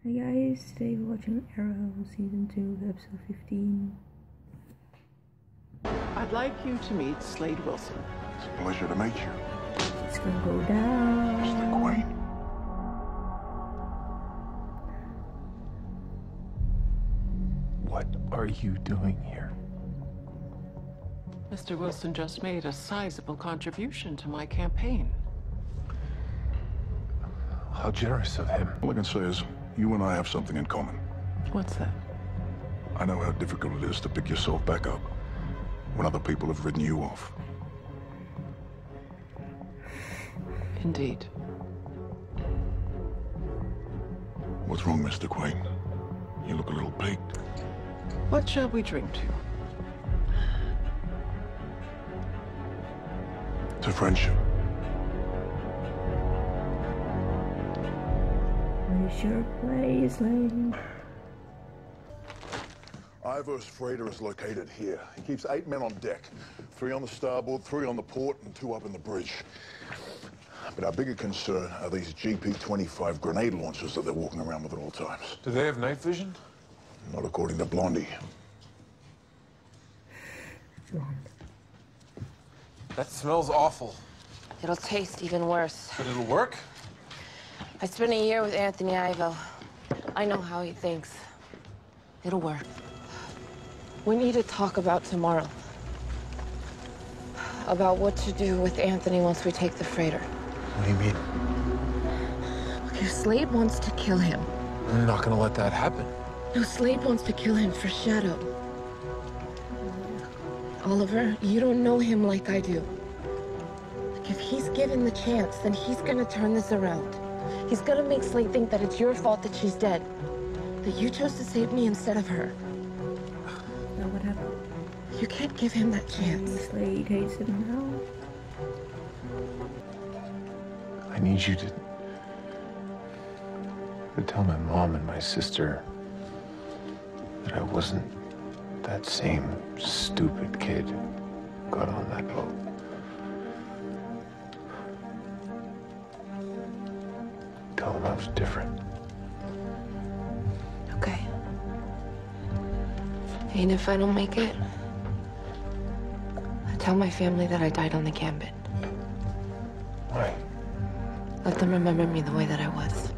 Hey guys, today we're watching Arrow Season 2, Episode 15. I'd like you to meet Slade Wilson. It's a pleasure to meet you. It's gonna go down. Mr. Queen. What are you doing here? Mr. Wilson just made a sizable contribution to my campaign. How generous of him. All I can say is, you and I have something in common. What's that? I know how difficult it is to pick yourself back up when other people have ridden you off. Indeed. What's wrong, Mr. Queen? You look a little peaked. What shall we drink to? To friendship. Raise your place, lady. Ivor's freighter is located here. He keeps 8 men on deck. 3 on the starboard, 3 on the port, and 2 up in the bridge. But our bigger concern are these GP-25 grenade launchers that they're walking around with at all times. Do they have night vision? Not according to Blondie. Blonde. That smells awful. It'll taste even worse. But it'll work? I spent a year with Anthony Ivo. I know how he thinks. It'll work. We need to talk about tomorrow. About what to do with Anthony once we take the freighter. What do you mean? Look, if Slade wants to kill him... I'm not gonna let that happen. No, Slade wants to kill him for Shadow. Oliver, you don't know him like I do. Like, if he's given the chance, then he's gonna turn this around. He's gonna make Slade think that it's your fault that she's dead. That you chose to save me instead of her. Now what happened? You can't give him that chance. Slade hates him now. I need you to tell my mom and my sister that I wasn't that same stupid kid who got on that boat. Tell them I was different. Okay. And if I don't make it, I tell my family that I died on the gambit. Why? Let them remember me the way that I was.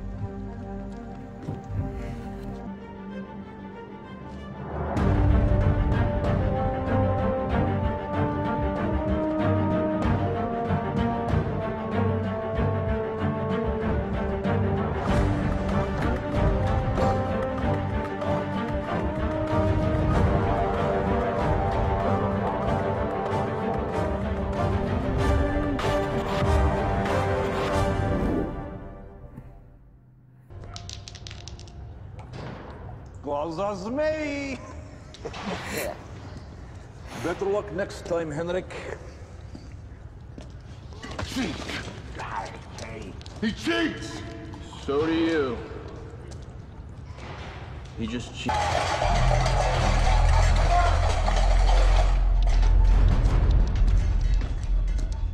Glazas me! Better luck next time, Henrik. He cheats! So do you. He just cheats.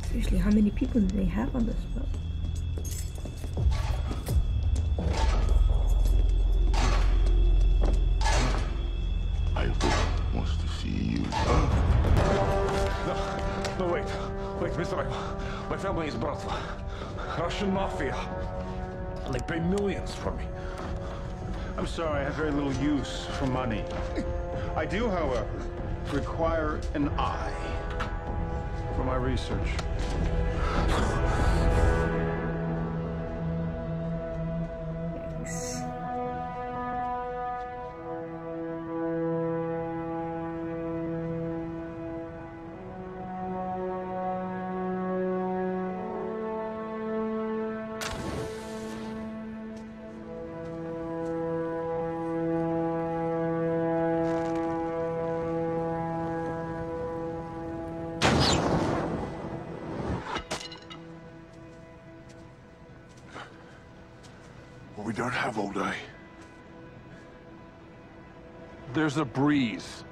Seriously, how many people do they have on this boat? Wants to see you. No, wait, Mr. Ivo. My family is Bratva. Russian mafia. And they pay millions for me. I'm sorry, I have very little use for money. I do, however, require an eye for my research. Yes. Well, we don't have all day. There's a breeze.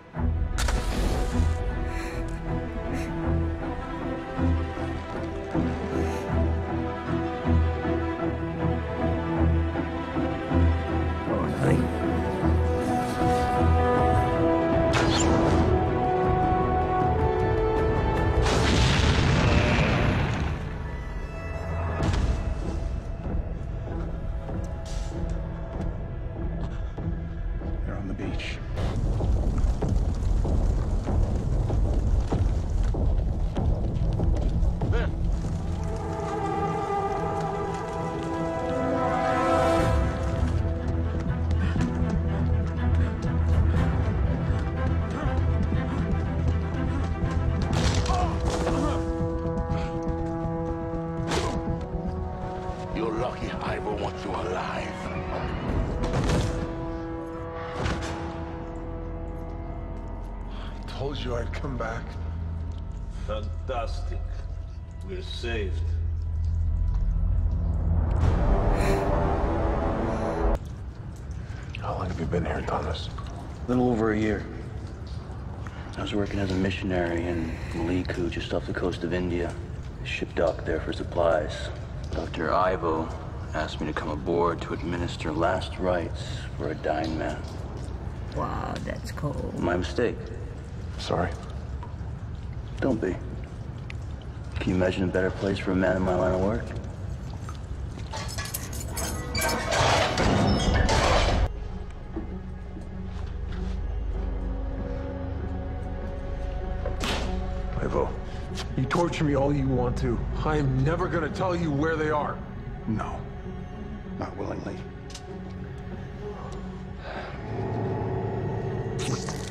told you I'd come back. Fantastic. We're saved. How long have you been here, Thomas? A little over a year. I was working as a missionary in Maliku, just off the coast of India. The ship docked there for supplies. Dr. Ivo asked me to come aboard to administer last rites for a dying man. Wow, that's cold. My mistake. Sorry. Don't be. Can you imagine a better place for a man in my line of work? Ivo. You torture me all you want to. I am never gonna tell you where they are. No, not willingly.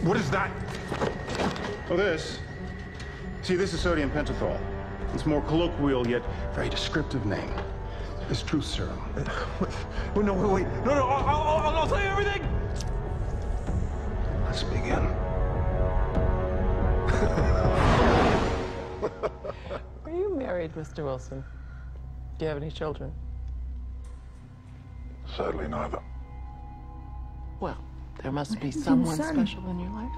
What is that? Oh, this? See, this is sodium pentothal. It's a more colloquial yet very descriptive name. It's truth serum. Wait, no, wait. No, I'll tell you everything! Let's begin. Are you married, Mr. Wilson? Do you have any children? Sadly, neither. Well, there must be Imagine someone son. special in your life.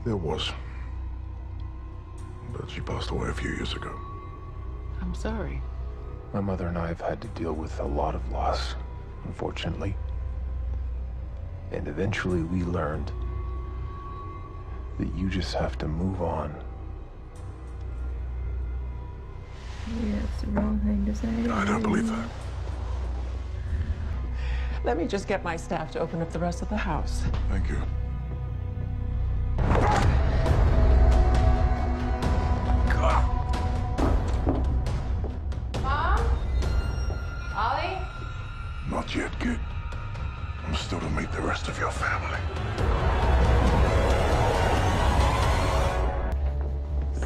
There was. But she passed away a few years ago. I'm sorry. My mother and I have had to deal with a lot of loss, unfortunately. And eventually we learned that you just have to move on. Yeah, it's the wrong thing to say. I don't believe that. Let me just get my staff to open up the rest of the house. Thank you. Mom? Ollie? Not yet, kid. I'm still to meet the rest of your family.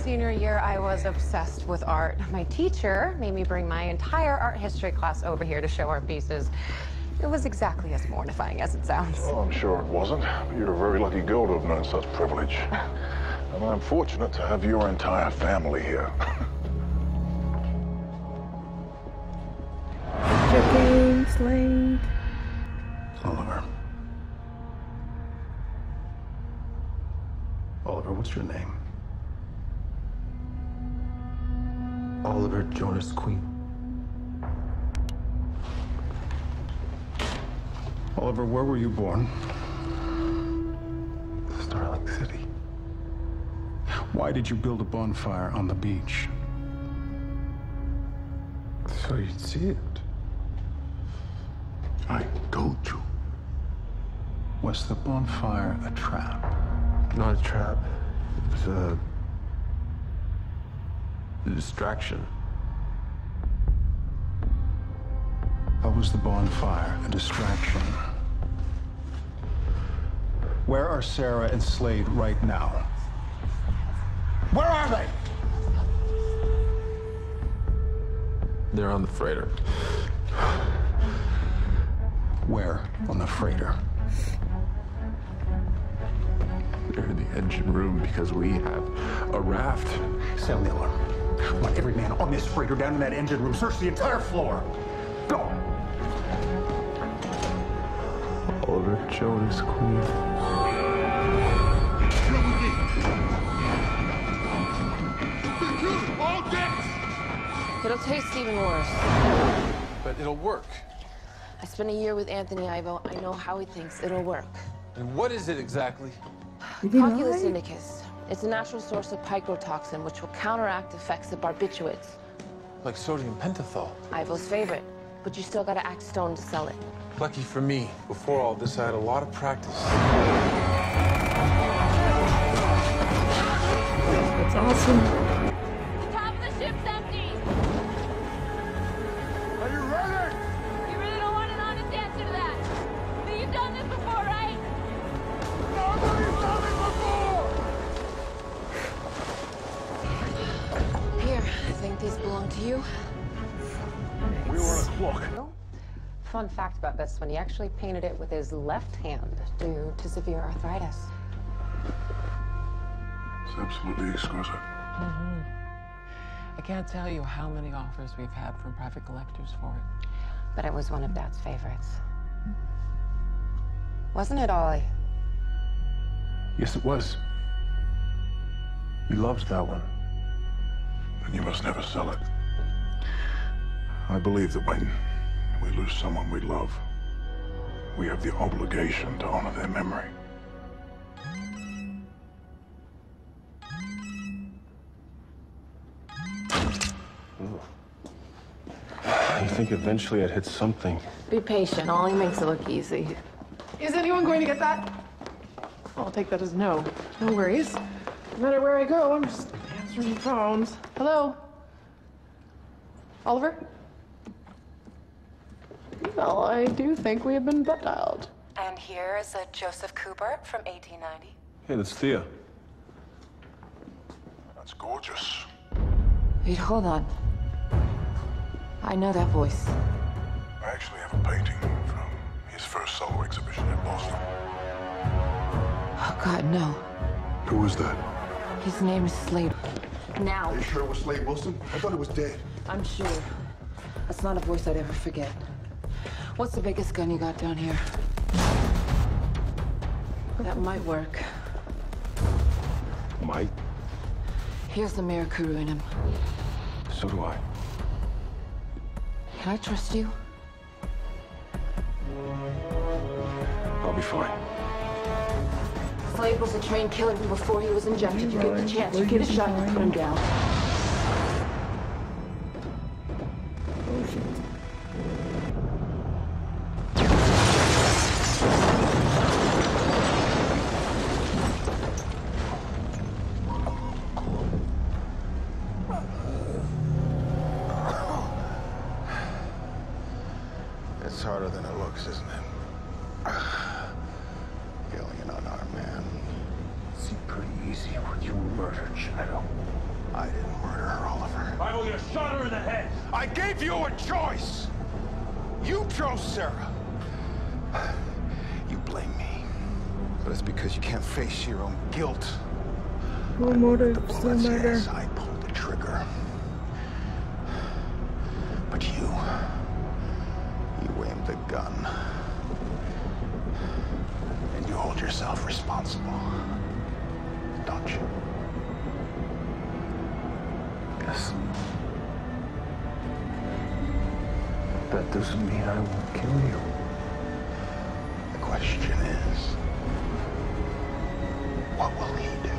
Senior year, I was obsessed with art. My teacher made me bring my entire art history class over here to show our pieces. It was exactly as mortifying as it sounds. Oh, I'm sure it wasn't. You're a very lucky girl to have known such privilege. And I'm fortunate to have your entire family here. Chicken Slade. Oliver. Oliver, what's your name? Oliver Jonas Queen. Oliver, where were you born? Starling City. Why did you build a bonfire on the beach? So you'd see it. I told you. Was the bonfire a trap? Not a trap. It was a distraction. How was the bonfire a distraction? Where are Sarah and Slade right now? Where are they? They're on the freighter. Where on the freighter? They're in the engine room because we have a raft. Sound the alarm. I want every man on this freighter down in that engine room. Search the entire floor. Go! Oliver Jonas Queen. It'll taste even worse. But it'll work. I spent a year with Anthony Ivo. I know how he thinks. It'll work. And what is it exactly? Did he Cocculus lie? indicus. It's a natural source of picrotoxin, which will counteract effects of barbiturates. Like sodium pentothal. Ivo's favorite. But you still gotta act stoned to sell it. Lucky for me, before all this, I had a lot of practice. That's awesome. Top of the ship's empty. Are you ready? You really don't want an honest answer to that. But you've done this before, right? Nobody's done it before! Here, I think these belong to you. We were on a clock. Fun fact about this one, he actually painted it with his left hand due to severe arthritis. It's absolutely exquisite. I can't tell you how many offers we've had from private collectors for it. But it was one of Dad's favorites. Wasn't it, Ollie? Yes, it was. He loves that one. Then you must never sell it. I believe that when we lose someone we love, we have the obligation to honor their memory. I think eventually I'd hit something. Be patient. Ollie makes it look easy. Is anyone going to get that? I'll take that as no. No worries. No matter where I go, I'm just answering phones. Hello? Oliver? Well, I do think we have been butt dialed. And here is a Joseph Cooper from 1890. Hey, that's Thea. That's gorgeous. Wait, hold on. I know that voice. I actually have a painting from his first solo exhibition in Boston. Oh, God, no. Who was that? His name is Slade. Now. Are you sure it was Slade Wilson? I thought it was dead. I'm sure. That's not a voice I'd ever forget. What's the biggest gun you got down here? That might work. Might? Here's the Mirakuru in him. So do I. Can I trust you? I'll be fine. Slade was a trained killer before he was injected. You get the chance, you get a shot, you put him down. Oh shit. It's harder than it looks, isn't it? Killing an unarmed man. Seemed pretty easy when you murdered Shadow. I didn't murder her, Oliver. I will have shot her in the head. I gave you a choice! You chose Sarah. You blame me. But it's because you can't face your own guilt. No The motive, still bullets, murder. yes, I pulled the trigger. But you aimed the gun. And you hold yourself responsible, don't you? Yes. That doesn't mean I won't kill you. The question is, what will he do?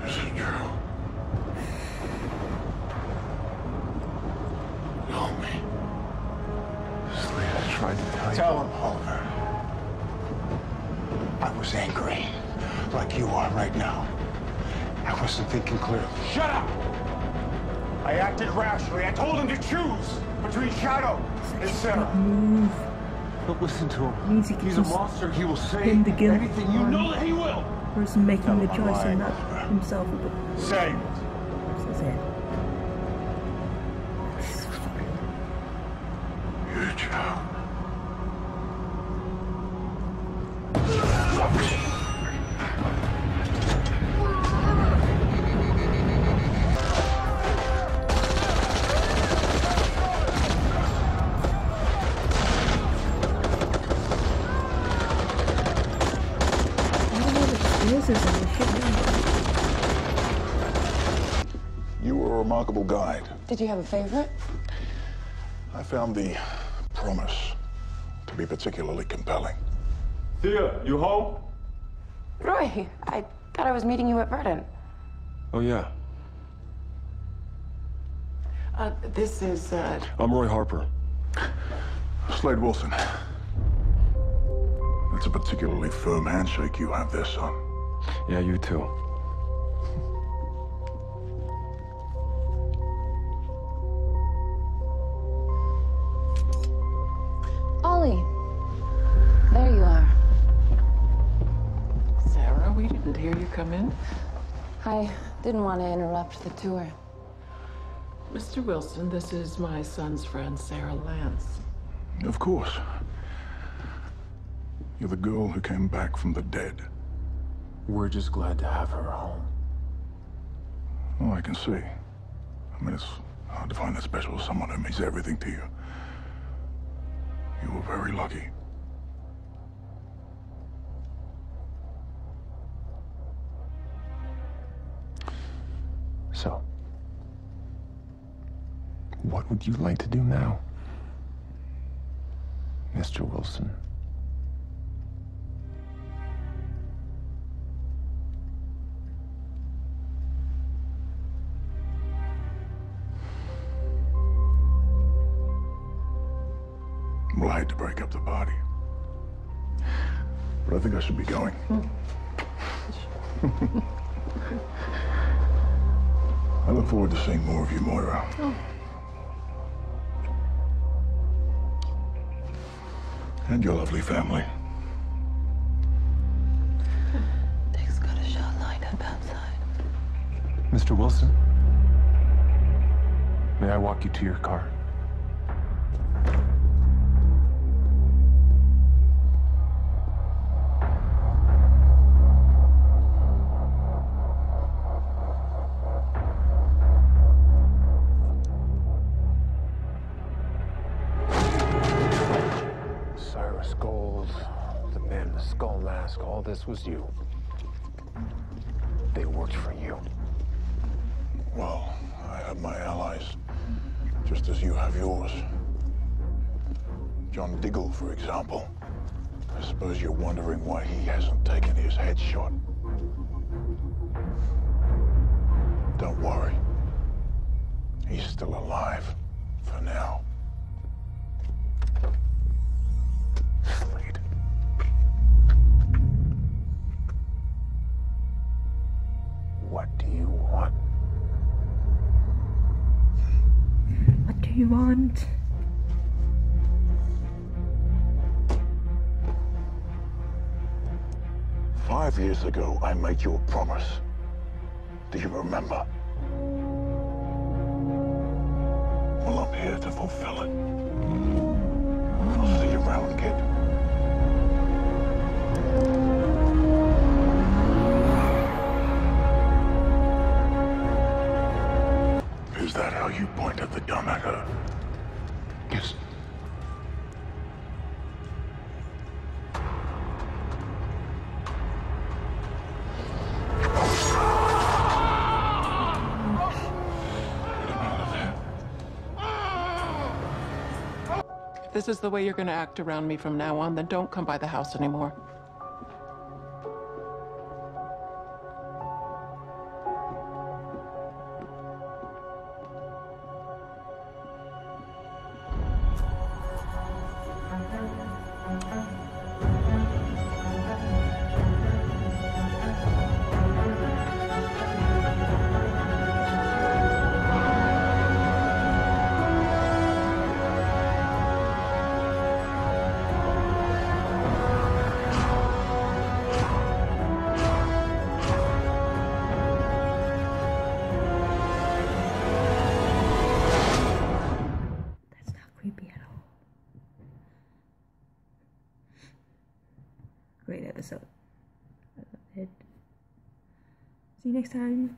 Is it true? Tell me. Slade, I tried to tell you. Tell him, Oliver. I was angry, like you are right now. I wasn't thinking clearly. Shut up! I acted rashly. I told him to choose between Shadow and Sarah. Move. Don't listen to him. Means he can He's a just monster. He will say pin the guilt anything. You on know that he will. person making the Tell him I'm choice and lying, not Oliver. himself. Say it. Says it. You child. You were a remarkable guide. Did you have a favorite? I found the promise to be particularly compelling. Thea, you home? Roy, I thought I was meeting you at Verdant. Oh, yeah. This is, I'm Roy Harper. Slade Wilson. That's a particularly firm handshake you have there, son. Yeah, you too. Ollie. come in? I didn't want to interrupt the tour. Mr. Wilson, this is my son's friend, Sarah Lance. Of course. You're the girl who came back from the dead. We're just glad to have her home. Oh, I can see. I mean, it's hard to find that special someone who means everything to you. You were very lucky. So, what would you like to do now, Mr. Wilson? Well, I hate to break up the party, but I think I should be going. I look forward to seeing more of you, Moira. Oh. And your lovely family. Dick's got a shot lined up outside. Mr. Wilson, may I walk you to your car? The men, the skull mask, all this was you. They worked for you. Well, I have my allies, just as you have yours. John Diggle, for example. I suppose you're wondering why he hasn't taken his headshot. Don't worry. He's still alive, for now. What do you want? What do you want? "5 years ago, I made you a promise. Do you remember? Well, I'm here to fulfill it. I'll see you around, kid. Is that how you pointed the gun at her? Yes. If this is the way you're going to act around me from now on, then don't come by the house anymore. Creepy at all. Great episode. I loved it. See you next time.